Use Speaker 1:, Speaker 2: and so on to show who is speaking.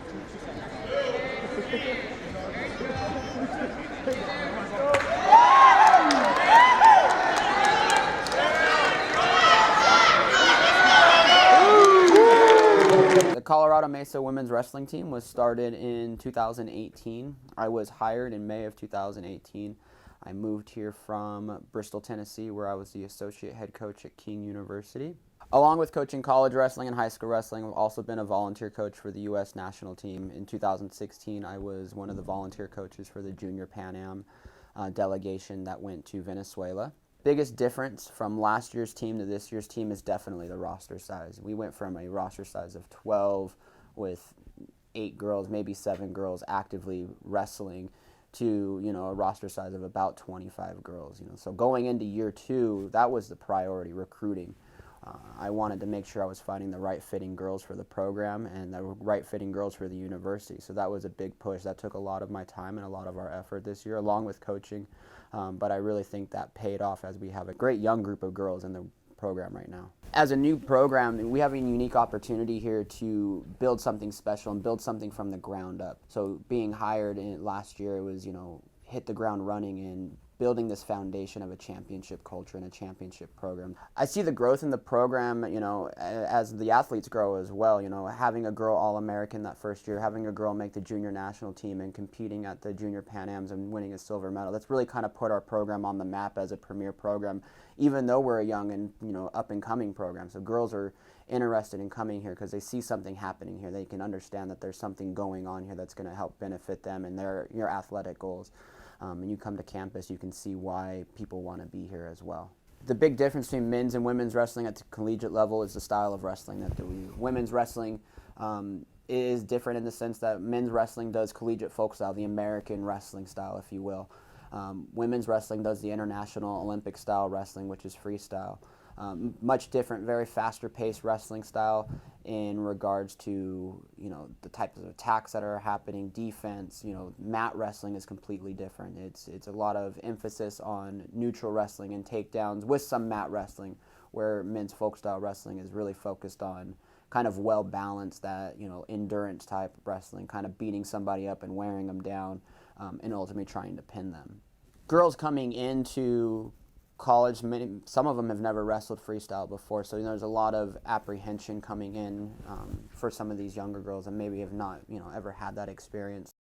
Speaker 1: The Colorado Mesa women's wrestling team was started in 2018. I was hired in May of 2018. I moved here from Bristol, Tennessee, where I was the associate head coach at King University. Along with coaching college wrestling and high school wrestling, I've also been a volunteer coach for the U.S. national team. In 2016, I was one of the volunteer coaches for the Junior Pan Am delegation that went to Venezuela. Biggest difference from last year's team to this year's team is definitely the roster size. We went from a roster size of 12 with 8 girls, maybe 7 girls actively wrestling to, a roster size of about 25 girls. So going into year 2, that was the priority, recruiting. I wanted to make sure I was finding the right fitting girls for the program and the right fitting girls for the university. So that was a big push. That took a lot of my time and a lot of our effort this year, along with coaching. But I really think that paid off as we have a great young group of girls in the program right now. As a new program, we have a unique opportunity here to build something special and build something from the ground up. So being hired last year, it was, hit the ground running and building this foundation of a championship culture and a championship program. I see the growth in the program, as the athletes grow as well. Having a girl All-American that first year, having a girl make the junior national team and competing at the Junior Pan Ams and winning a silver medal. That's really kind of put our program on the map as a premier program, even though we're a young and up-and-coming program. So girls are interested in coming here because they see something happening here. They can understand that there's something going on here that's going to help benefit them and their athletic goals. And you come to campus, you can see why people want to be here as well. The big difference between men's and women's wrestling at the collegiate level is the style of wrestling that we do. Women's wrestling is different in the sense that men's wrestling does collegiate folk style, the American wrestling style, if you will. Women's wrestling does the international Olympic style wrestling, which is freestyle. Much different, very faster paced wrestling style in regards to, the types of attacks that are happening, defense. Mat wrestling is completely different. It's a lot of emphasis on neutral wrestling and takedowns with some mat wrestling, where men's folk style wrestling is really focused on kind of well balanced, that, endurance type wrestling, kind of beating somebody up and wearing them down, and ultimately trying to pin them. Girls coming into college, some of them have never wrestled freestyle before, so there's a lot of apprehension coming in for some of these younger girls and maybe have not ever had that experience.